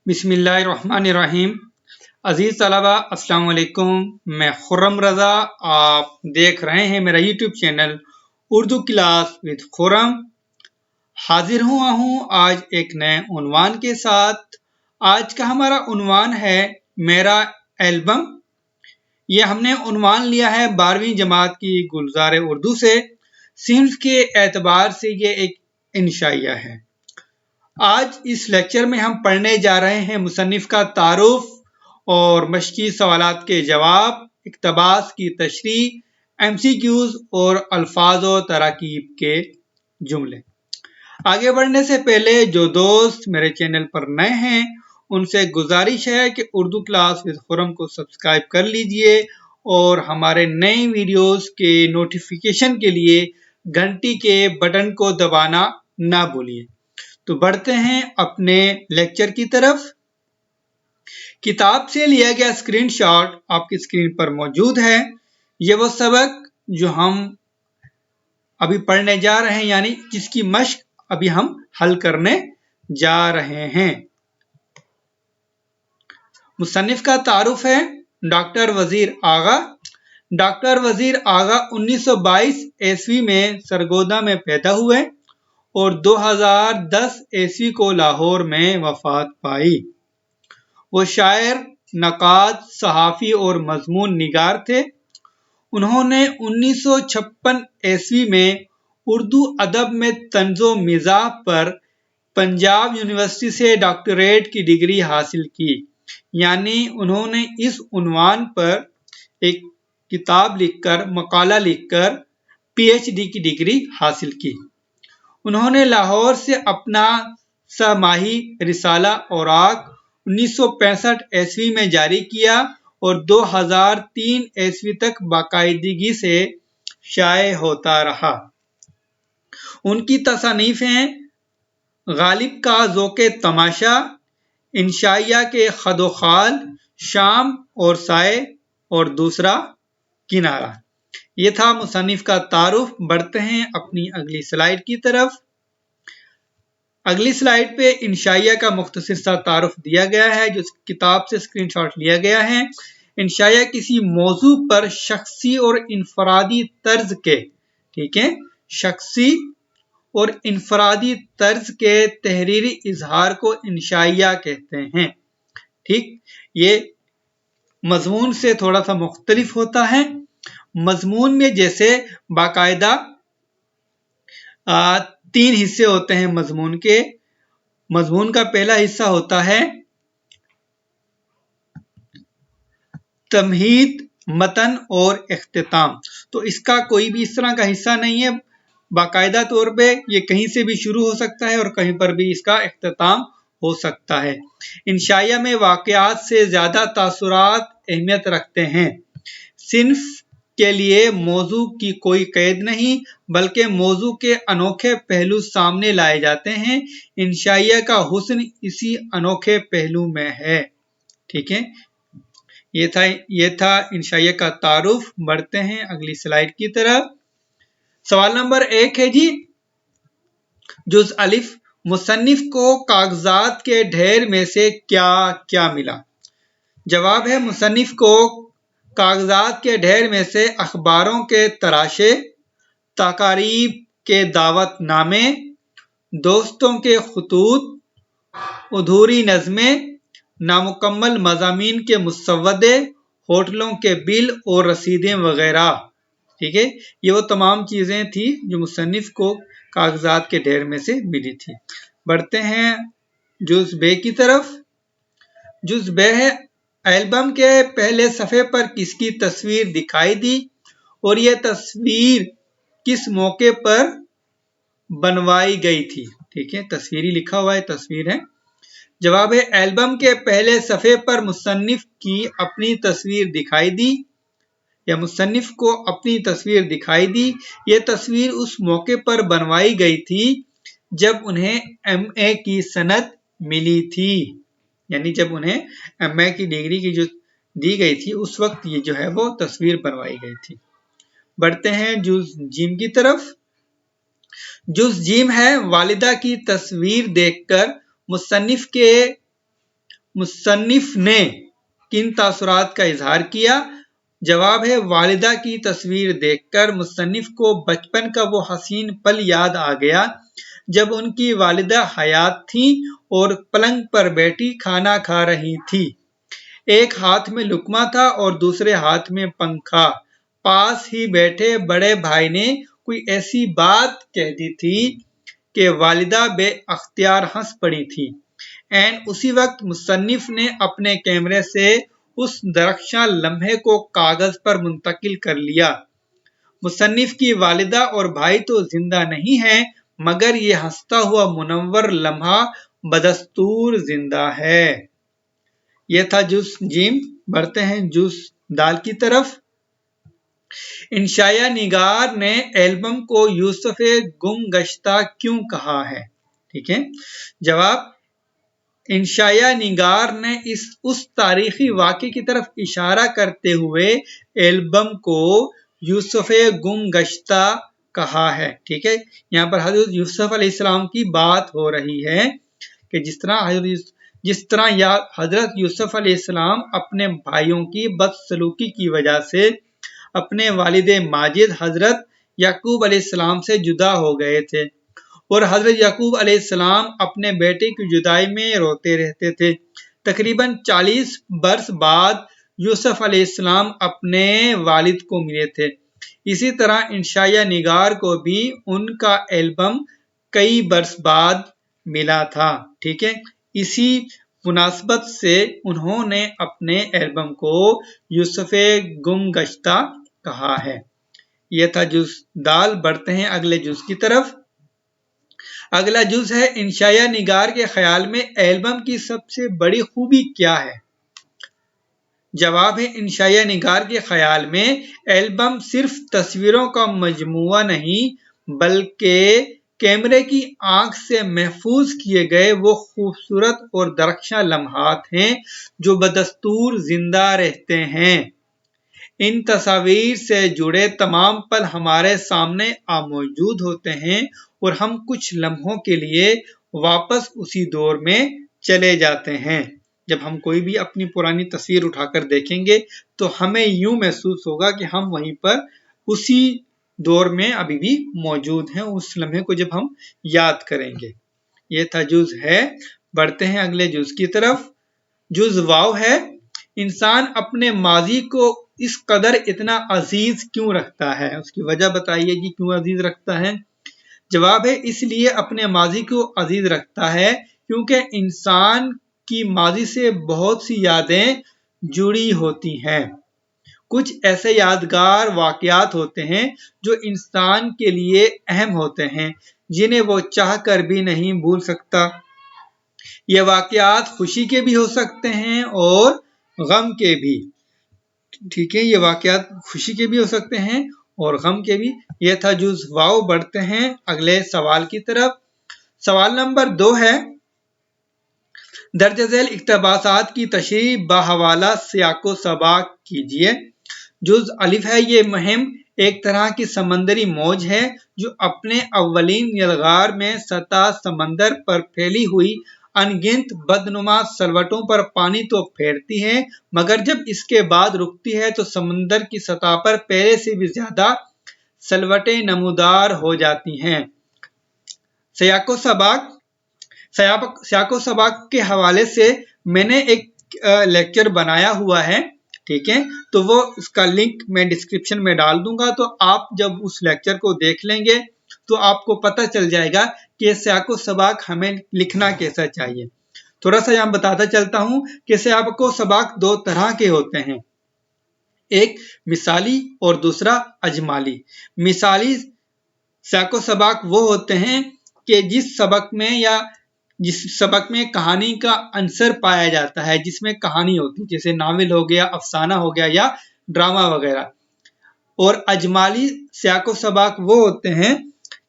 बिस्मिल्लाहिर्रहमानिर्रहीम। अजीज तलबा अस्सलाम वालेकुम। मैं खुर्रम रजा, आप देख रहे हैं मेरा YouTube channel Urdu class with Khurram. हाजिर हुआ हूँ आज एक नए उन्वान के साथ। आज का हमारा उन्वान है मेरा एल्बम। ये हमने उन्वान लिया है 12वीं जमात की गुलजार उर्दू से। सिंफ के एतबार से ये एक इंशाइया है। आज इस लेक्चर में हम पढ़ने जा रहे हैं मुसन्निफ का तारुफ और मशकी सवालात के जवाब, इक्तबास की तशरीह, MCQs और अल्फाज और तराकीब के जुमले। आगे बढ़ने से पहले जो दोस्त मेरे चैनल पर नए हैं उनसे गुजारिश है कि उर्दू क्लास विद खुर्रम को सब्सक्राइब कर लीजिए और हमारे नए वीडियोस के नोटिफिकेशन के लिए घंटी के बटन को दबाना ना भूलिए। तो बढ़ते हैं अपने लेक्चर की तरफ। किताब से लिया गया स्क्रीनशॉट आपकी स्क्रीन पर मौजूद है। ये वो सबक जो हम अभी पढ़ने जा रहे हैं, यानी जिसकी मश्क अभी हम हल करने जा रहे हैं। मुसन्निफ का तारुफ है डॉक्टर वजीर आगा। डॉक्टर वजीर आगा 1922 ईस्वी में सरगोदा में पैदा हुए और 2010 ईस्वी को लाहौर में वफात पाई। वो शायर, नक़ाद, सहाफ़ी और मज़मून निगार थे। उन्होंने 1956 ईस्वी में उर्दू अदब में तंज़ो मिज़ाह पर पंजाब यूनिवर्सिटी से डॉक्टरेट की डिग्री हासिल की। यानी उन्होंने इस उन्वान पर एक किताब लिखकर, मकाला लिखकर PhD की डिग्री हासिल की। उन्होंने लाहौर से अपना समाही रिसाला औराक 1965 ईस्वी में जारी किया और 2003 ईस्वी तक बाकायदगी से शाये होता रहा। उनकी तसानीफें गालिब का ज़ोक़े तमाशा, इंशाइया के खदोखाल, शाम और साए और दूसरा किनारा। ये था मुसन्निफ का तारुफ। बढ़ते हैं अपनी अगली स्लाइड की तरफ। अगली स्लाइड पे इंशाइया का मुख्तसर सा तारुफ दिया गया है जो किताब से स्क्रीनशॉट लिया गया है। इंशाइया किसी मौजू पर शख्सी और इनफरादी तर्ज के, ठीक है, शख्सी और इनफरादी तर्ज के तहरीरी इजहार को इंशाइया कहते हैं। ठीक, ये मजमून से थोड़ा सा मुख्तलिफ होता है। मजमून में जैसे बाकायदा 3 हिस्से होते हैं मजमून के। मजमून का पहला हिस्सा होता है तमहीद, मतन और इख्तिताम। तो इसका कोई भी इस तरह का हिस्सा नहीं है। बाकायदा तौर पे ये कहीं से भी शुरू हो सकता है और कहीं पर भी इसका इख्तिताम हो सकता है। इंशाइया में वाक़यात से ज्यादा तासुरात अहमियत रखते हैं। सिन्फ के लिए मौजू की कोई कैद नहीं, बल्कि मौजू के अनोखे पहलू सामने लाए जाते हैं। इंशाइया का हुस्न इसी अनोखे पहलू में है। ठीक है, ये था इंशाइया का तारुफ। बढ़ते हैं अगली स्लाइड की तरफ। सवाल नंबर 1 है जी, जुज़ अलिफ, मुसन्निफ को कागजात के ढेर में से क्या क्या मिला? जवाब है मुसन्निफ को कागजात के ढेर में से अखबारों के तराशे, तकारीब के दावत नामे, दोस्तों के खुतूत, अधूरी नज़में, नामुकम्मल मज़ामीन के मुसव्वदे, होटलों के बिल और रसीदें वगैरह। ठीक है, ये वो तमाम चीजें थी जो मुसन्निफ को कागजात के ढेर में से मिली थी। बढ़ते हैं जुज़ बे की तरफ। जुज़ बे है, एल्बम के पहले सफ़े पर किसकी तस्वीर दिखाई दी और यह तस्वीर किस मौके पर बनवाई गई थी? ठीक है, तस्वीरी लिखा हुआ है, तस्वीर है। जवाब है एल्बम के पहले सफ़े पर मुसन्निफ की अपनी तस्वीर दिखाई दी या मुसन्निफ को अपनी तस्वीर दिखाई दी। यह तस्वीर उस मौके पर बनवाई गई थी जब उन्हें MA की सनद मिली थी। यानी जब उन्हें MA की डिग्री की जो दी गई थी उस वक्त ये जो है वो तस्वीर बनवाई गई थी। बढ़ते हैं जुज़ जीम की तरफ। जुज़ जीम है, वालिदा की तस्वीर देखकर मुसन्निफ के मुसन्निफ ने किन तासुरात का इजहार किया? जवाब है वालिदा की तस्वीर देखकर मुसन्निफ को बचपन का वो हसीन पल याद आ गया जब उनकी वालिदा हयात थी और पलंग पर बैठी खाना खा रही थी। एक हाथ में लुकमा था और दूसरे हाथ में पंखा। पास ही बैठे बड़े भाई ने कोई ऐसी बात कह दी थी कि वालिदा बेअख्तियार हंस पड़ी थी। एंड उसी वक्त मुसन्निफ ने अपने कैमरे से उस दरख्शां लम्हे को कागज पर मुंतकिल कर लिया। मुसन्निफ की वालिदा और भाई तो जिंदा नहीं हैं, मगर ये हंसता हुआ मुनव्वर लम्हा बदस्तूर जिंदा है। यह था जुज जीम। बढ़ते हैं जुज दाल की तरफ। इंशाया निगार ने एल्बम को यूसुफ गुमगश्ता क्यों कहा है? ठीक है, जवाब इंशाया निगार ने उस तारीखी वाक़े की तरफ इशारा करते हुए एल्बम को यूसुफ गुमगश्ता कहा है। ठीक है, यहाँ पर हज़रत यूसुफ अलैहिस्सलाम की बात हो रही है कि जिस तरह हज़रत यूसुफ अलैहिस्सलाम अपने भाइयों की बदसलूकी की वजह से अपने वालिदे माजिद हज़रत याकूब अलैहिस्सलाम से जुदा हो गए थे और हज़रत याकूब अलैहिस्सलाम अपने बेटे की जुदाई में रोते रहते थे। तकरीबन 40 बरस बाद यूसुफ अलैहिस्सलाम अपने वालिद को मिले थे। इसी तरह इंशाया निगार को भी उनका एल्बम कई बरस बाद मिला था। ठीक है, इसी मुनासबत से उन्होंने अपने एल्बम को यूसुफ गुमगश्ता कहा है। यह था जुज दाल। बढ़ते हैं अगले जुज की तरफ। अगला जुज है इंशाया निगार के ख्याल में एल्बम की सबसे बड़ी खूबी क्या है? जवाब है इंशाया निगार के ख्याल में एल्बम सिर्फ तस्वीरों का मजमुआ नहीं बल्कि कैमरे की आंख से महफूज किए गए वो खूबसूरत और दरख्शां लम्हात हैं जो बदस्तूर जिंदा रहते हैं। इन तस्वीर से जुड़े तमाम पल हमारे सामने मौजूद होते हैं और हम कुछ लम्हों के लिए वापस उसी दौर में चले जाते हैं। जब हम कोई भी अपनी पुरानी तस्वीर उठाकर देखेंगे तो हमें यूं महसूस होगा कि हम वहीं पर उसी दौर में अभी भी मौजूद हैं, उस लम्हे को जब हम याद करेंगे। ये था जुज है। बढ़ते हैं अगले जुज की तरफ। जुज वाव है इंसान अपने माजी को इस कदर इतना अजीज क्यों रखता है? उसकी वजह बताइए कि क्यों अजीज रखता है। जवाब है इसलिए अपने माजी को अजीज रखता है क्योंकि इंसान की माजी से बहुत सी यादें जुड़ी होती हैं। कुछ ऐसे यादगार वाकयात होते हैं जो इंसान के लिए अहम होते हैं, जिन्हें वो चाह कर भी नहीं भूल सकता। ये वाकयात खुशी के भी हो सकते हैं और गम के भी। ठीक है, ये वाकयात खुशी के भी हो सकते हैं और गम के भी। ये था जुज वाव। बढ़ते हैं अगले सवाल की तरफ। सवाल नंबर 2 है दर्ज झैल इक्तबासात की तशरीह बहवाला सियाको सबाक कीजिए। जुज अलिफ है ये मुहिम एक तरह की समंदरी मौज है जो अपने अव्वलीन यलगार में सतह समंदर पर फैली हुई अनगिनत बदनुमा सलवटों पर पानी तो फेरती है, मगर जब इसके बाद रुकती है तो समंदर की सतह पर पहले से भी ज्यादा सलवटें नमूदार हो जाती हैं। सियाको सबाक के हवाले से मैंने एक लेक्चर बनाया हुआ है। ठीक है, तो वो उसका लिंक मैं डिस्क्रिप्शन में डाल दूंगा, तो आप जब उस लेक्चर को देख लेंगे तो आपको पता चल जाएगा कि सियाको सबाक हमें लिखना कैसा चाहिए। थोड़ा सा यहाँ बताता चलता हूं कि सियाको सबाक 2 तरह के होते हैं, एक मिसाली और दूसरा अजमाली। मिसाली सियाको सबाक वो होते हैं कि जिस सबक में कहानी का अंसर पाया जाता है, जिसमें कहानी होती है, जैसे नावल हो गया, अफसाना हो गया या ड्रामा वगैरह। और अजमाली सियाको सबाक वो होते हैं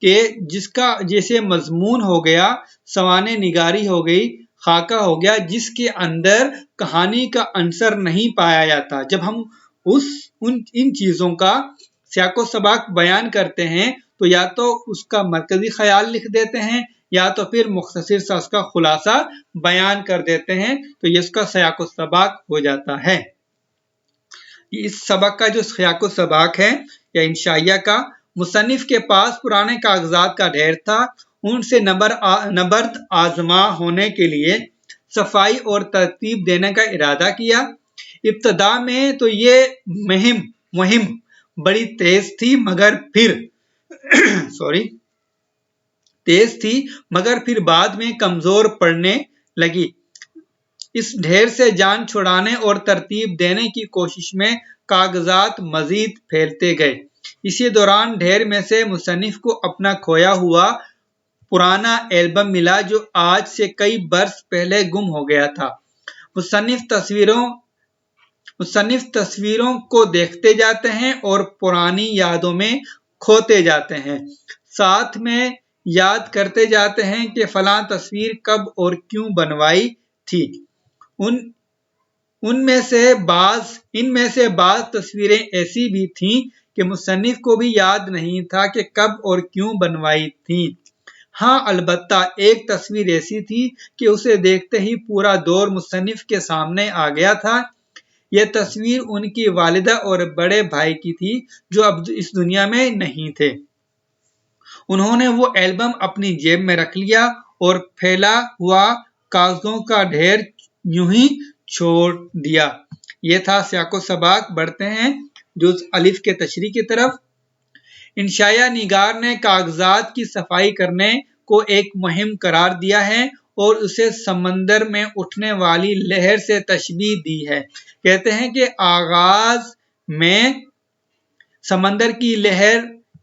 कि जिसका जैसे मजमून हो गया, सवाने निगारी हो गई, खाका हो गया, जिसके अंदर कहानी का अंसर नहीं पाया जाता। जब हम इन चीजों का सियाको सबाक बयान करते हैं तो या तो उसका मरकजी ख्याल लिख देते हैं یا تو پھر مختصر سا اس کا خلاصہ بیان کر دیتے ہیں، تو یہ اس کا سیاق و سباق ہو جاتا ہے۔ اس سبق کا جو سیاق و سباق ہے یا انشائیہ کا، مصنف کے پاس پرانے کاغذات کا ڈھیر تھا، ان سے نبرد آزما ہونے کے لیے صفائی اور ترتیب دینے کا ارادہ کیا۔ ابتدا میں تو یہ مہم بڑی تیز تھی مگر پھر بعد میں کمزور پڑنے لگی۔ اس ڈھیر سے جان چھڑانے اور ترتیب دینے کی کوشش میں کاغذات مزید پھیلتے گئے۔ اسی دوران ڈھیر میں سے مصنف کو اپنا کھویا ہوا پرانا البم ملا جو آج سے کئی برس پہلے گم ہو گیا تھا۔ مصنف تصویروں کو دیکھتے جاتے ہیں اور پرانی یادوں میں کھوتے جاتے ہیں، ساتھ میں یاد کرتے جاتے ہیں کہ فلاں تصویر کب اور کیوں بنوائی تھی۔ ان میں سے بعض تصویریں ایسی بھی تھیں کہ مصنف کو بھی یاد نہیں تھا کہ کب اور کیوں بنوائی تھیں۔ ہاں، البتہ ایک تصویر ایسی تھی کہ اسے دیکھتے ہی پورا دور مصنف کے سامنے آ گیا تھا۔ یہ تصویر ان کی والدہ اور بڑے بھائی کی تھی جو اب اس دنیا میں نہیں تھے۔ انہوں نے وہ البم اپنی جیب میں رکھ لیا اور پھیلا ہوا کاغذوں کا ڈھیر یوں ہی چھوڑ دیا۔ یہ تھا سیاق و سباق۔ بڑھتے ہیں جز الف کے تشریح کی طرف۔ انشائیہ نگار نے کاغذات کی صفائی کرنے کو ایک مہم قرار دیا ہے اور اسے سمندر میں اٹھنے والی لہر سے تشبیہ دی ہے۔ کہتے ہیں کہ آغاز میں سمندر کی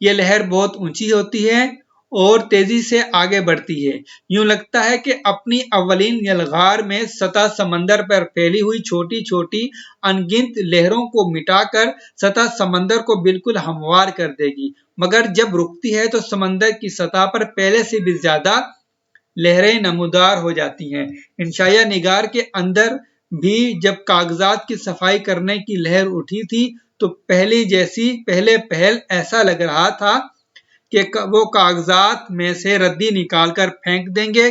یہ لہر بہت اونچی ہوتی ہے اور تیزی سے آگے بڑھتی ہے۔ یوں لگتا ہے کہ اپنی اولین یلغار میں سطح سمندر پر پھیلی ہوئی چھوٹی چھوٹی انگنت لہروں کو مٹا کر سطح سمندر کو بالکل ہموار کر دے گی، مگر جب رکتی ہے تو سمندر کی سطح پر پہلے سے بھی زیادہ لہریں نمودار ہو جاتی ہیں۔ انشائیہ نگار کے اندر بھی جب کاغذات کی صفائی کرنے کی لہر اٹھی تھی تو پہلے پہل ایسا لگ رہا تھا کہ وہ کاغذات میں سے ردی نکال کر پھینک دیں گے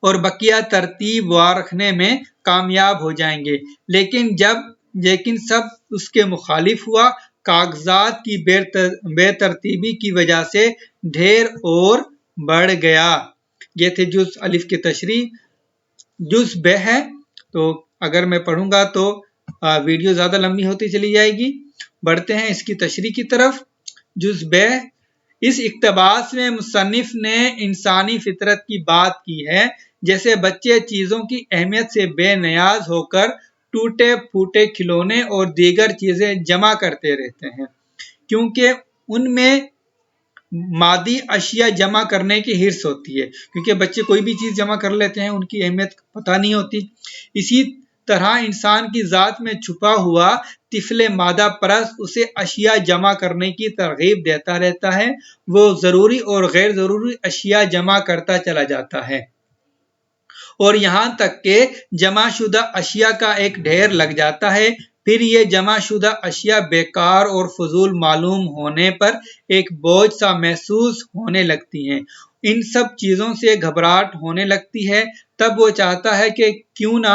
اور بقیہ ترتیب وار رکھنے میں کامیاب ہو جائیں گے، لیکن سب اس کے مخالف ہوا۔ کاغذات کی بے ترتیبی کی وجہ سے ڈھیر اور بڑھ گیا۔ یہ تھے جز الف کی تشریح۔ جز ب ہے تو اگر میں پڑھوں گا تو ویڈیو زیادہ لمبی ہوتی چلی جائے گی۔ بڑھتے ہیں اس کی تشریح کی طرف۔ جز ب، اس اقتباس میں مصنف نے انسانی فطرت کی بات کی ہے، جیسے بچے چیزوں کی اہمیت سے بے نیاز ہو کر ٹوٹے پھوٹے کھلونے اور دیگر چیزیں جمع کرتے رہتے ہیں، کیونکہ ان میں مادی اشیاء جمع کرنے کی حرص ہوتی ہے، کیونکہ بچے کوئی بھی چیز جمع کر لیتے ہیں، ان کی اہمیت پتہ نہیں ہوتی۔ اسی طرح انسان کی ذات میں چھپا ہوا طفل مادہ پرست اسے اشیاء جمع کرنے کی ترغیب دیتا رہتا ہے، وہ ضروری اور غیر ضروری اشیاء جمع کرتا چلا جاتا ہے اور یہاں تک کہ جمع شدہ اشیاء کا ایک ڈھیر لگ جاتا ہے۔ پھر یہ جمع شدہ اشیاء بیکار اور فضول معلوم ہونے پر ایک بوجھ سا محسوس ہونے لگتی ہیں، ان سب چیزوں سے گھبراہٹ ہونے لگتی ہے۔ تب وہ چاہتا ہے کہ کیوں نہ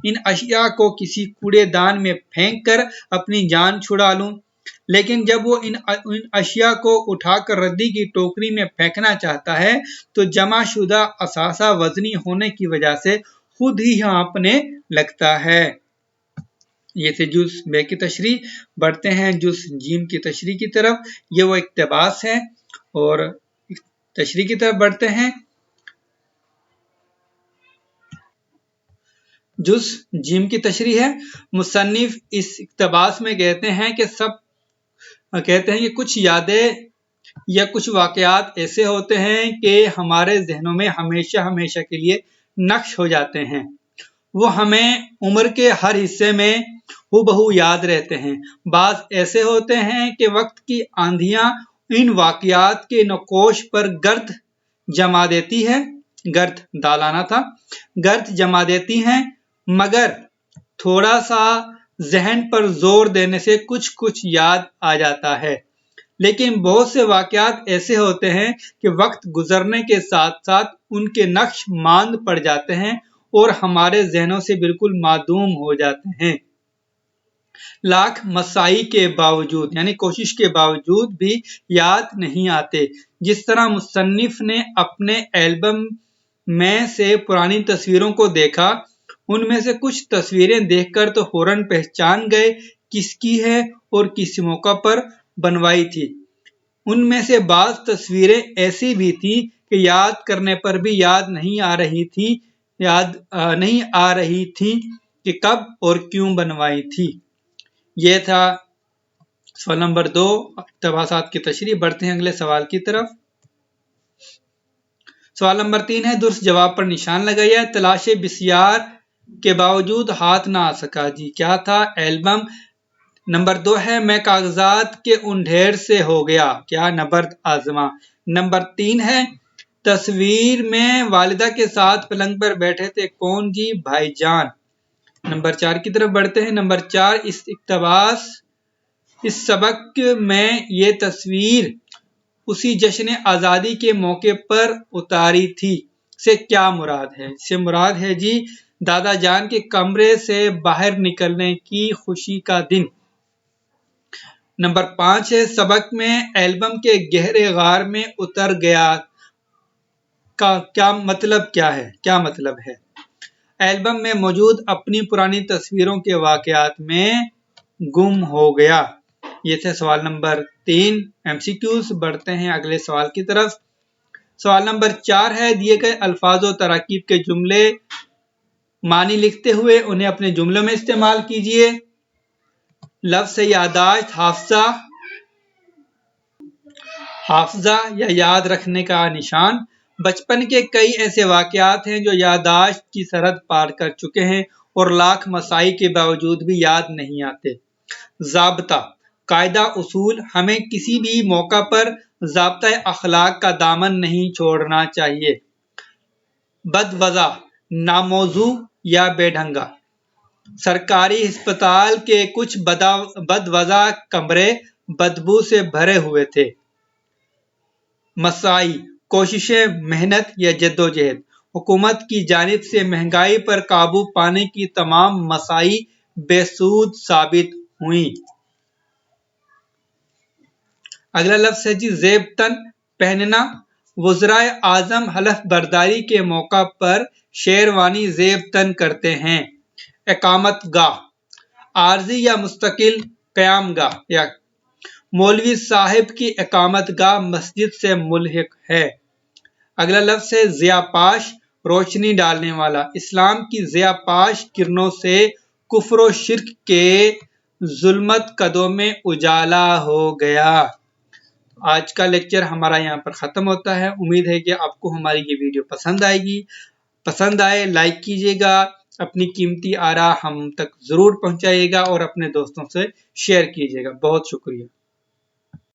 ان اشیاء کو کسی کوڑے دان میں پھینک کر اپنی جان چھڑا لوں، لیکن جب وہ ان اشیاء کو اٹھا کر ردی کی ٹوکری میں پھینکنا چاہتا ہے تو جمع شدہ اثاثہ وزنی ہونے کی وجہ سے خود ہی ہانپنے لگتا ہے۔ یہ تھے جز ب کی تشریح۔ بڑھتے ہیں جز جیم کی تشریح کی طرف۔ یہ وہ اقتباس ہے اور تشریح کی طرف بڑھتے ہیں۔ جز جیم کی تشریح ہے۔ مصنف اس اقتباس میں کہتے ہیں کہ کچھ یادیں یا کچھ واقعات ایسے ہوتے ہیں کہ ہمارے ذہنوں میں ہمیشہ کے لیے نقش ہو جاتے ہیں، وہ ہمیں عمر کے ہر حصے میں ہو یاد رہتے ہیں۔ بعض ایسے ہوتے ہیں کہ وقت کی آندھیاں ان واقعات کے نقوش پر گرد جما دیتی ہے، گرد جما دیتی ہیں، مگر تھوڑا سا ذہن پر زور دینے سے کچھ یاد آ جاتا ہے۔ لیکن بہت سے واقعات ایسے ہوتے ہیں کہ وقت گزرنے کے ساتھ ساتھ ان کے نقش ماند پڑ جاتے ہیں اور ہمارے ذہنوں سے بالکل معدوم ہو جاتے ہیں۔ لاکھ مساعی کے باوجود یعنی کوشش کے باوجود بھی یاد نہیں آتے۔ جس طرح مصنف نے اپنے البم میں سے پرانی تصویروں کو دیکھا، ان میں سے کچھ تصویریں دیکھ کر تو فوراً پہچان گئے کس کی ہے اور کس موقع پر بنوائی تھی۔ ان میں سے بعض تصویریں ایسی بھی تھی کہ یاد کرنے پر بھی یاد نہیں آ رہی تھی کہ کب اور کیوں بنوائی تھی۔ یہ تھا سوال نمبر 2 اقتباسات کی تشریح۔ بڑھتے ہیں اگلے سوال کی طرف۔ سوال نمبر 3 ہے درست جواب پر نشان لگائیے۔ تلاشیں بسیار کے باوجود ہاتھ نہ آ سکا، جی کیا تھا؟ البم۔ نمبر 2 ہے میں کاغذات کے ان ڈھیر سے ہو گیا، کیا؟ نبرد آزما۔ نمبر 3 ہے تصویر میں والدہ کے ساتھ پلنگ پر بیٹھے تھے کون؟ جی بھائی جان۔ نمبر 4 کی طرف بڑھتے ہیں۔ نمبر 4 اس سبق میں یہ تصویر اسی جشن آزادی کے موقع پر اتاری تھی سے کیا مراد ہے؟ سے مراد ہے جی دادا جان کے کمرے سے باہر نکلنے کی خوشی کا دن۔ نمبر 5 ہے سبق میں البم کے گہرے غار میں اتر گیا کا کیا مطلب ہے؟ البم میں موجود اپنی پرانی تصویروں کے واقعات میں گم ہو گیا۔ یہ تھے سوال نمبر 3 MCQs۔ بڑھتے ہیں اگلے سوال کی طرف۔ سوال نمبر 4 ہے دیے گئے الفاظ و تراکیب کے جملے معنی لکھتے ہوئے انہیں اپنے جملوں میں استعمال کیجئے۔ لفظ سے یادداشت، حافظہ یا یاد رکھنے کا نشان۔ بچپن کے کئی ایسے واقعات ہیں جو یادداشت کی سرحد پار کر چکے ہیں اور لاکھ مساعی کے باوجود بھی یاد نہیں آتے۔ ضابطہ، قاعدہ، اصول۔ ہمیں کسی بھی موقع پر ضابطۂ اخلاق کا دامن نہیں چھوڑنا چاہیے۔ بدوضع، ناموزوں یا بے ڈھنگا۔ سرکاری ہسپتال کے کچھ بدوضع کمرے بدبو سے بھرے ہوئے تھے۔ مساعی، کوششیں، محنت یا جدوجہد۔ حکومت کی جانب سے مہنگائی پر قابو پانے کی تمام مساعی بے سود ثابت ہوئیں۔ اگلا لفظ ہے جی زیب تن، پہننا۔ وزرائے اعظم حلف برداری کے موقع پر شیروانی زیب تن کرتے ہیں۔ اقامت گاہ، عارضی یا مستقل قیام گاہ یا مولوی صاحب کی اقامت گاہ مسجد سے ملحق ہے۔ اگلا لفظ ہے ضیاء پاش، روشنی ڈالنے والا۔ اسلام کی ضیاء پاش کرنوں سے کفر و شرک کے ظلمت کدوں میں اجالا ہو گیا۔ آج کا لیکچر ہمارا یہاں پر ختم ہوتا ہے۔ امید ہے کہ آپ کو ہماری یہ ویڈیو پسند آئے گی۔ پسند آئے لائک کیجیے گا، اپنی قیمتی آراء ہم تک ضرور پہنچائیے گا اور اپنے دوستوں سے شیئر کیجیے گا۔ بہت شکریہ۔